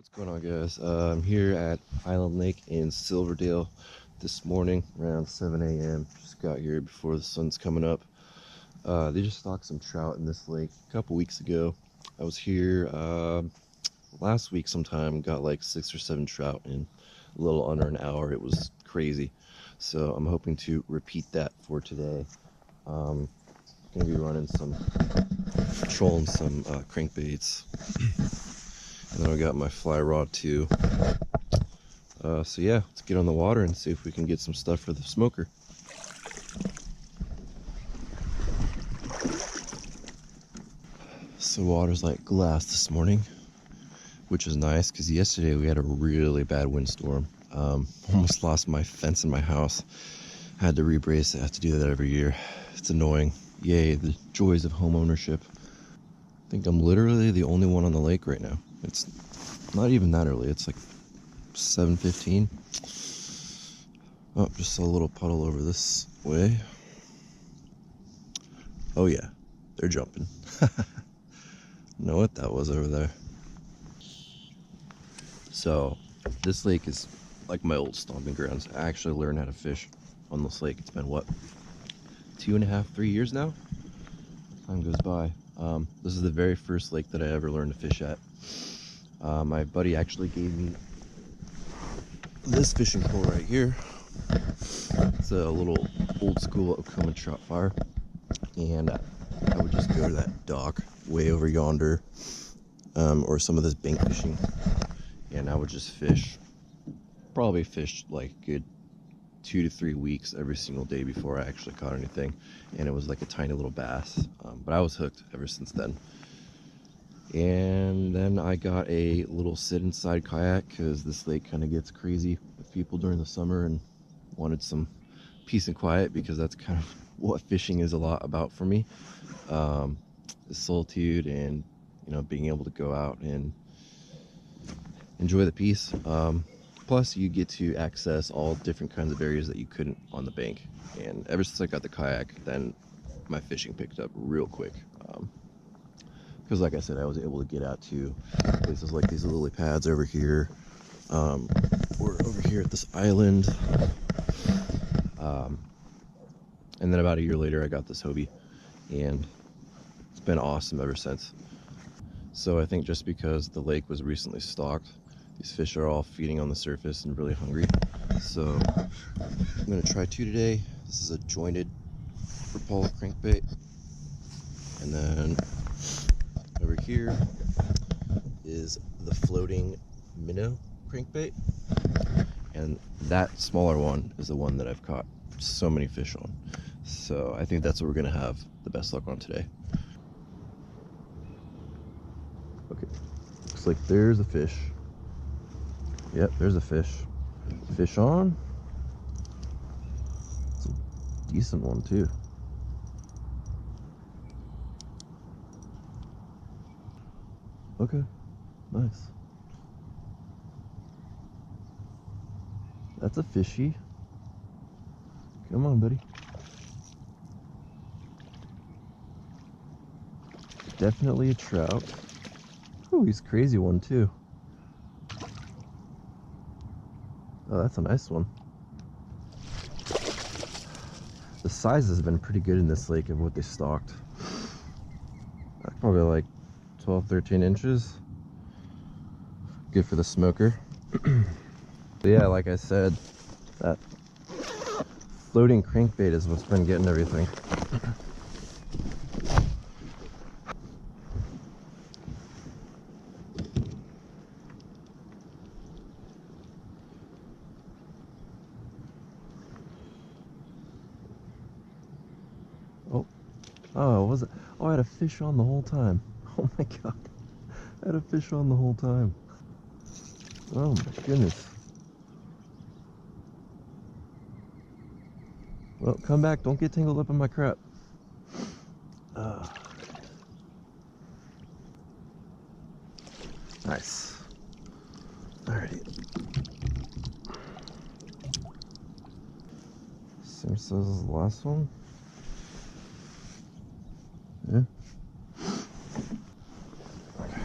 What's going on, guys? I'm here at Island Lake in Silverdale this morning around 7 a.m. Just got here before the sun's coming up. They just stocked some trout in this lake a couple weeks ago. I was here last week sometime, got like 6 or 7 trout in a little under an hour. It was crazy. So I'm hoping to repeat that for today. Gonna be running trolling some crankbaits. And then I got my fly rod too. So yeah, let's get on the water and see if we can get some stuff for the smoker. So water's like glass this morning, which is nice because yesterday we had a really bad windstorm. Almost lost my fence in my house. Had to rebrace it. I have to do that every year. It's annoying. Yay, the joys of home ownership. I think I'm literally the only one on the lake right now. It's not even that early. It's like 7:15. Oh, just saw a little puddle over this way. Oh yeah, they're jumping. Know what that was over there. So this lake is like my old stomping grounds. I actually learned how to fish on this lake. It's been what, 2.5, 3 years now? Time goes by. This is the very first lake that I ever learned to fish at. My buddy actually gave me this fishing pole right here. It's a little old school Okuma trout fire, and I would just go to that dock way over yonder, or some of this bank fishing, and I would just fish. Probably fished like a good 2 to 3 weeks every single day before I actually caught anything, and it was like a tiny little bass, but I was hooked ever since then. And then I got a little sit inside kayak because this lake kind of gets crazy with people during the summer, and wanted some peace and quiet because that's kind of what fishing is a lot about for me. The solitude and, you know, being able to go out and enjoy the peace. Plus you get to access all different kinds of areas that you couldn't on the bank. And ever since I got the kayak, then my fishing picked up real quick. Because like I said, I was able to get out to places like these lily pads over here. We're over here at this island. And then about a year later, I got this Hobie, and it's been awesome ever since. So I think just because the lake was recently stocked, these fish are all feeding on the surface and really hungry. So I'm gonna try 2 today. This is a jointed Rapala crankbait. And then over here is the floating minnow crankbait. And that smaller one is the one that I've caught so many fish on. So I think that's what we're gonna have the best luck on today. Okay, looks like there's a fish. Yep, there's a fish. Fish on. It's a decent one too. Okay, nice. That's a fishy. Come on, buddy. Definitely a trout. Oh, he's a crazy one too. Oh, that's a nice one. The size has been pretty good in this lake of what they stocked. Probably like 12, 13 inches. Good for the smoker. But yeah, like I said, that floating crankbait is what's been getting everything. Oh, was it? Oh, I had a fish on the whole time. Oh my god. I had a fish on the whole time. Oh my goodness. Well, come back. Don't get tangled up in my crap. Nice. Alrighty. Same size as the last one. Yeah. Okay.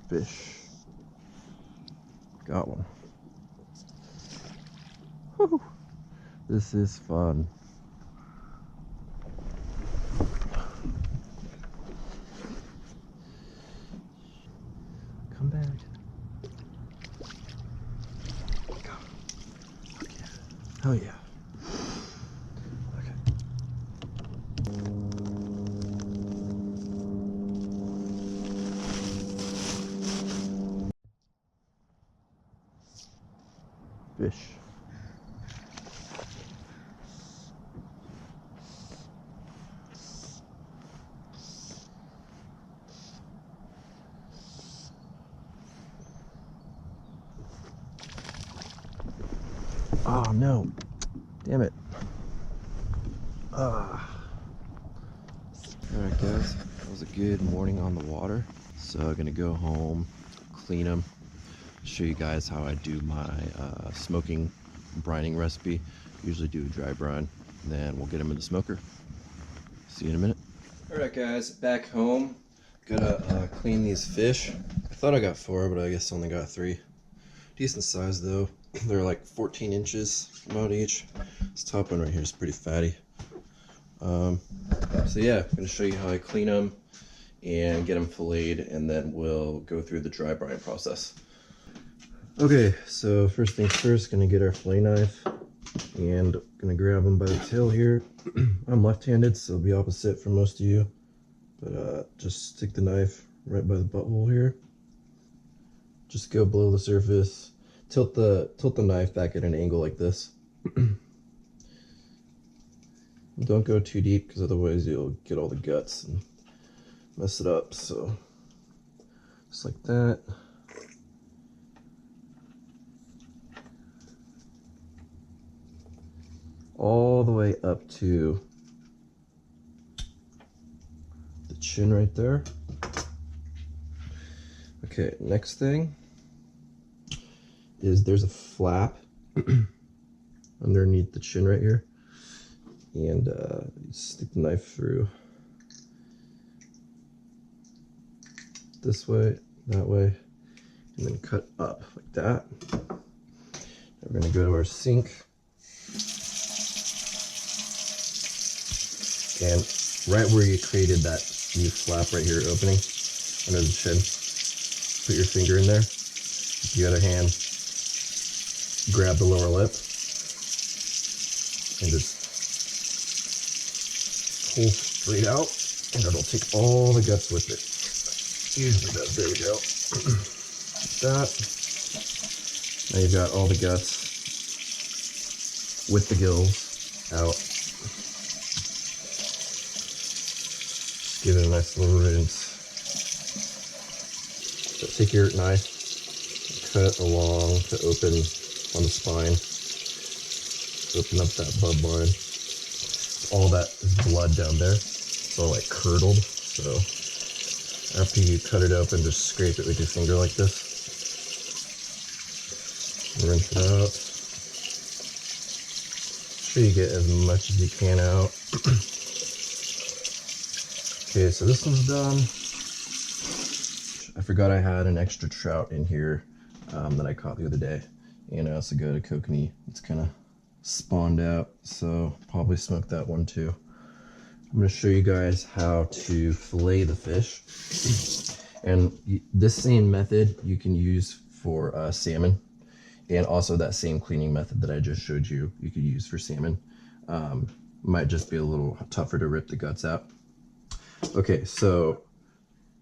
fish. Got one. Woo. This is fun. Come back. Go. Okay. Oh yeah. Okay. Fish. Oh no. Damn it. Alright guys, that was a good morning on the water. So I'm gonna go home, clean them, show you guys how I do my smoking brining recipe. Usually do a dry brine, and then we'll get them in the smoker. See you in a minute. Alright guys, back home. Gotta clean these fish. I thought I got 4, but I guess I only got 3. Decent size though. They're like 14 inches about each. This top one right here is pretty fatty. So yeah, I'm gonna show you how I clean them and get them filleted, and then we'll go through the dry brine process. Okay, so first things first, gonna get our fillet knife and gonna grab them by the tail here. I'm left-handed, so it'll be opposite for most of you, but just stick the knife right by the butthole here. Just go below the surface. Tilt the knife back at an angle like this. Don't go too deep, because otherwise you'll get all the guts and mess it up. So just like that. All the way up to the chin right there. Okay, next thing is there's a flap underneath the chin right here, and you stick the knife through this way, that way, and then cut up like that. We're gonna go to our sink, and right where you created that new flap right here opening under the chin, put your finger in there. The other hand, grab the lower lip and just pull straight out, and it'll take all the guts with it. Usually does. There we go. Like that. Now you've got all the guts with the gills out. Just give it a nice little rinse. So take your knife, cut along to open on the spine. Open up that bud line. All that is blood down there. It's all like curdled. So after you cut it open, just scrape it with your finger like this. Rinse it out. Make sure you get as much as you can out. Okay, so this one's done. I forgot I had an extra trout in here that I caught the other day. And I also got a kokanee. It's kind of spawned out, so probably smoke that one too. I'm going to show you guys how to fillet the fish. And this same method you can use for salmon, and also that same cleaning method that I just showed you, you could use for salmon. Might just be a little tougher to rip the guts out. Okay, so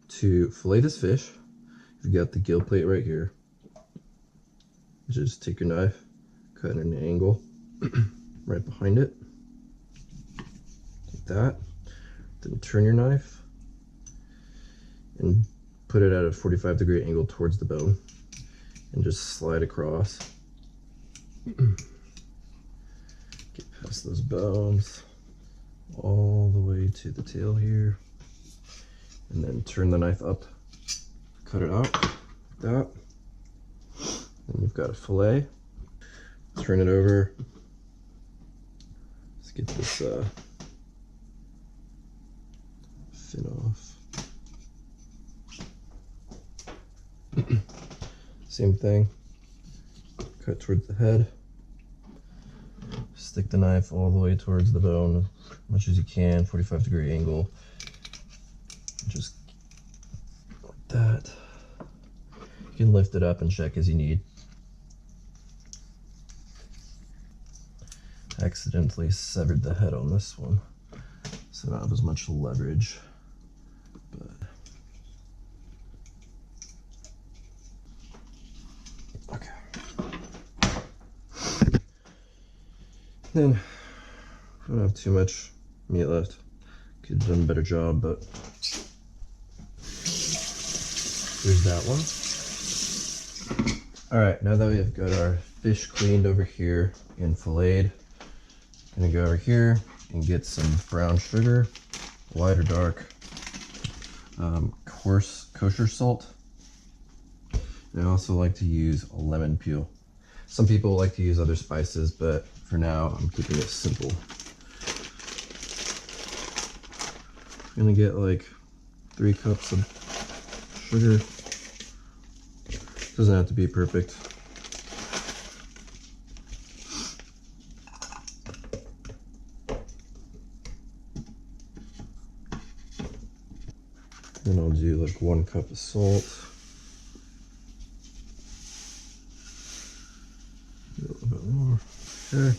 to fillet this fish, you've got the gill plate right here. Just take your knife, cut at an angle right behind it, like that. Then turn your knife and put it at a 45-degree angle towards the bone, and just slide across. Get past those bones all the way to the tail here, and then turn the knife up, cut it out like that. And you've got a fillet. Turn it over. Let's get this fin off. Same thing. Cut towards the head. Stick the knife all the way towards the bone as much as you can, 45-degree angle. Just like that. You can lift it up and check as you need. I accidentally severed the head on this one, so I don't have as much leverage. But okay. Then I don't have too much meat left. Could have done a better job, but there's that one. All right, now that we've got our fish cleaned over here and filleted, I'm gonna go over here and get some brown sugar, light or dark, coarse kosher salt. And I also like to use a lemon peel. Some people like to use other spices, but for now I'm keeping it simple. I'm gonna get like 3 cups of sugar. Doesn't have to be perfect. Then I'll do like 1 cup of salt. A little bit more. Okay.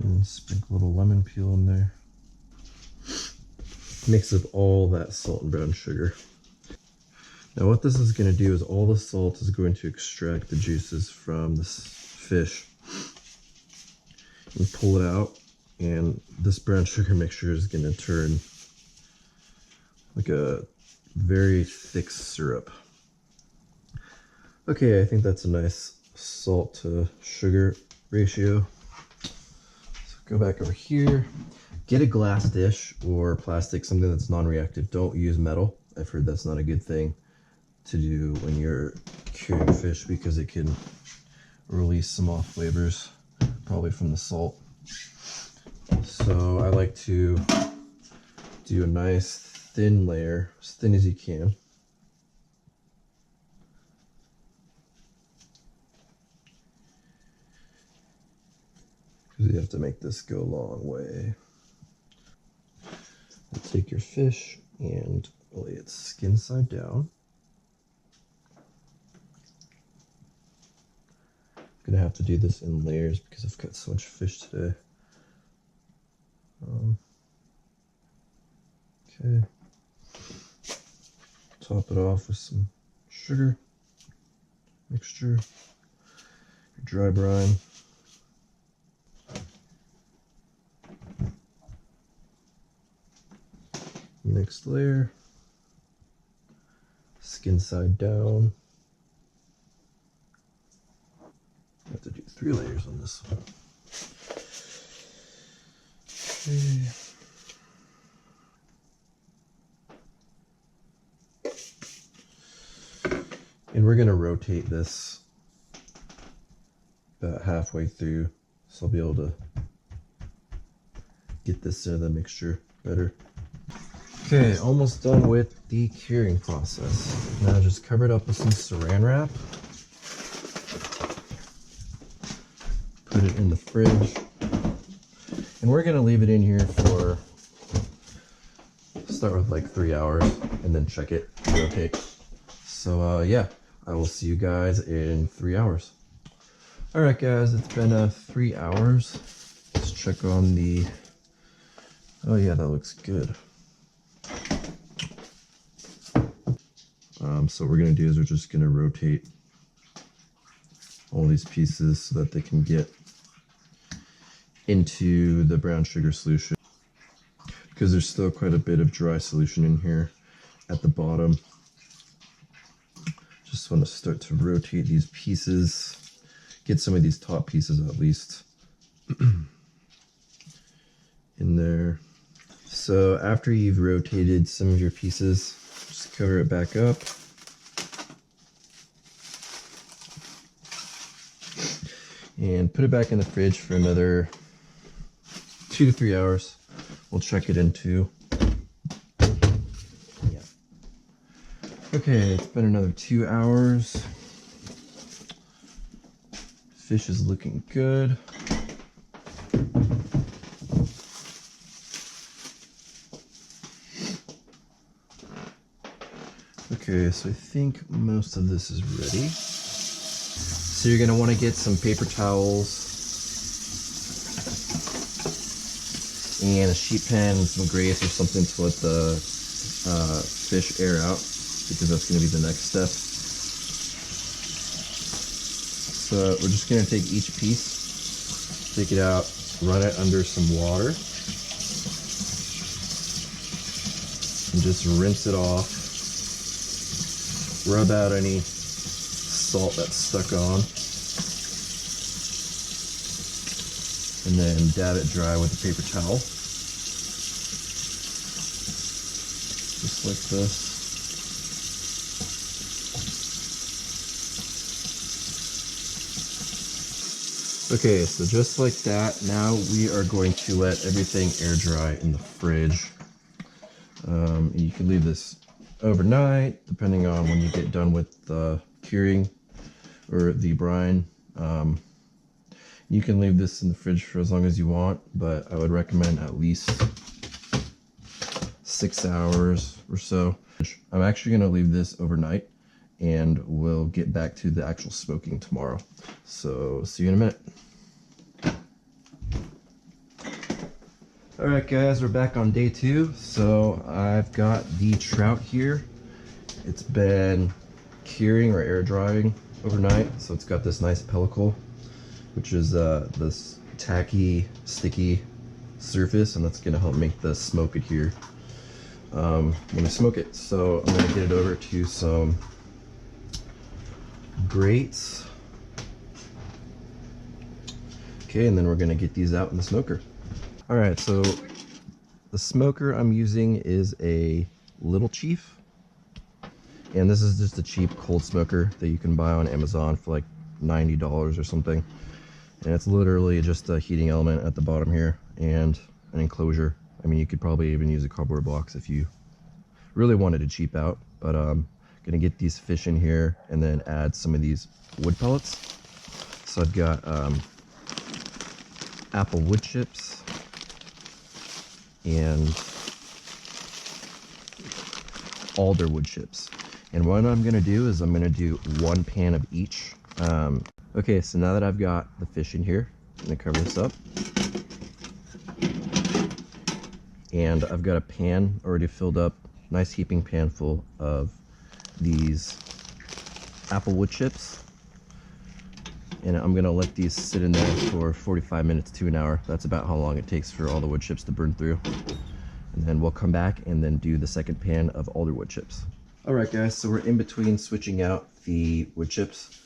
And sprinkle a little lemon peel in there. Mix up all that salt and brown sugar. Now what this is going to do is all the salt is going to extract the juices from this fish and pull it out, and this brown sugar mixture is going to turn like a very thick syrup. Okay, I think that's a nice salt to sugar ratio. So go back over here. Get a glass dish or plastic, something that's non-reactive. Don't use metal. I've heard that's not a good thing to do when you're curing fish because it can release some off flavors, probably from the salt. So I like to do a nice thin layer, as thin as you can. Because you have to make this go a long way. And take your fish and lay it skin side down. I'm gonna have to do this in layers because I've got so much fish today. Okay. Top it off with some sugar mixture, your dry brine. Next layer, skin side down. I have to do 3 layers on this one. Okay. And we're going to rotate this about halfway through, so I'll be able to get this into the mixture better. Okay, almost done with the curing process. Now just cover it up with some saran wrap. Put it in the fridge. And we're going to leave it in here for, start with like 3 hours and then check it, rotate. So yeah, I will see you guys in 3 hours. All right guys, it's been 3 hours. Let's check on the, oh yeah, that looks good. So what we're gonna do is we're just gonna rotate all these pieces so that they can get into the brown sugar solution, because there's still quite a bit of dry solution in here at the bottom. Just want to start to rotate these pieces, get some of these top pieces at least in there. So after you've rotated some of your pieces, just cover it back up. And put it back in the fridge for another 2 to 3 hours. We'll check it into. Yeah. Okay, it's been another 2 hours. Fish is looking good. Okay, so I think most of this is ready. So you're gonna want to get some paper towels and a sheet pan and some grease or something to let the fish air out, because that's gonna be the next step. So we're just gonna take each piece, take it out, run it under some water, and just rinse it off. Rub out any salt that's stuck on, and then dab it dry with a paper towel, just like this. Okay, so just like that, now we are going to let everything air dry in the fridge. You can leave this overnight, depending on when you get done with the curing or the brine. You can leave this in the fridge for as long as you want, but I would recommend at least 6 hours or so. I'm actually going to leave this overnight, and we'll get back to the actual smoking tomorrow. So see you in a minute. Alright guys, we're back on day 2. So I've got the trout here. It's been curing or air drying overnight, so it's got this nice pellicle, which is this tacky, sticky surface, and that's going to help make the smoke adhere when we smoke it. So I'm going to get it over to some grates. Okay, and then we're going to get these out in the smoker. Alright, so the smoker I'm using is a Little Chief, and this is just a cheap cold smoker that you can buy on Amazon for like $90 or something. And it's literally just a heating element at the bottom here and an enclosure. I mean, you could probably even use a cardboard box if you really wanted to cheap out, but I'm gonna get these fish in here and then add some of these wood pellets. So I've got apple wood chips and alder wood chips. And what I'm gonna do is I'm gonna do 1 pan of each. Okay, so now that I've got the fish in here, I'm gonna cover this up. And I've got a pan already filled up, nice heaping pan full of these apple wood chips. And I'm gonna let these sit in there for 45 minutes to an hour. That's about how long it takes for all the wood chips to burn through. And then we'll come back and then do the second pan of alder wood chips. All right guys, so we're in between switching out the wood chips.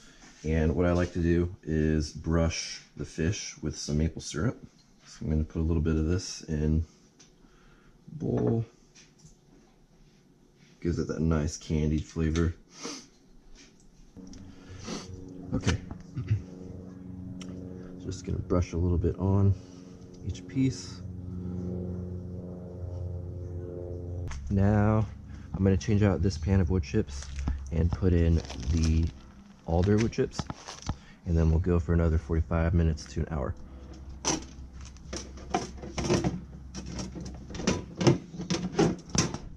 And what I like to do is brush the fish with some maple syrup. So I'm gonna put a little bit of this in a bowl. Gives it that nice candied flavor. Okay. Just gonna brush a little bit on each piece. Now I'm gonna change out this pan of wood chips and put in the alder wood chips, and then we'll go for another 45 minutes to an hour.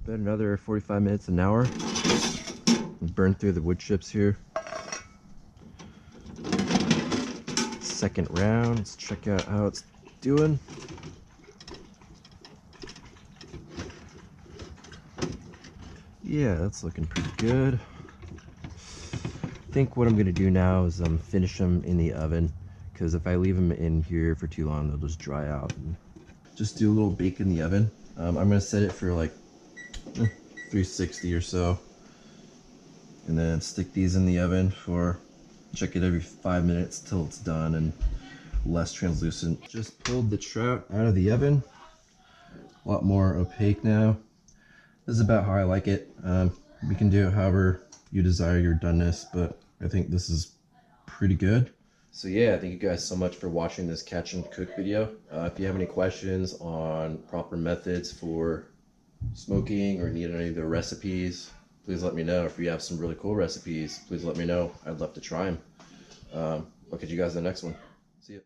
About another 45 minutes, an hour. Burn through the wood chips here. Second round, let's check out how it's doing. Yeah, that's looking pretty good. I think what I'm gonna do now is finish them in the oven, because if I leave them in here for too long, they'll just dry out. And just do a little bake in the oven. I'm gonna set it for like 360 or so, and then stick these in the oven for, check it every 5 minutes till it's done and less translucent. Just pulled the trout out of the oven. A lot more opaque now. This is about how I like it. We can do it however you desire your doneness, but I think this is pretty good. So yeah, thank you guys so much for watching this catch and cook video. If you have any questions on proper methods for smoking or need any of the recipes, Please let me know if you have some really cool recipes. Please let me know. I'd love to try them. I'll catch you guys in the next one. See ya.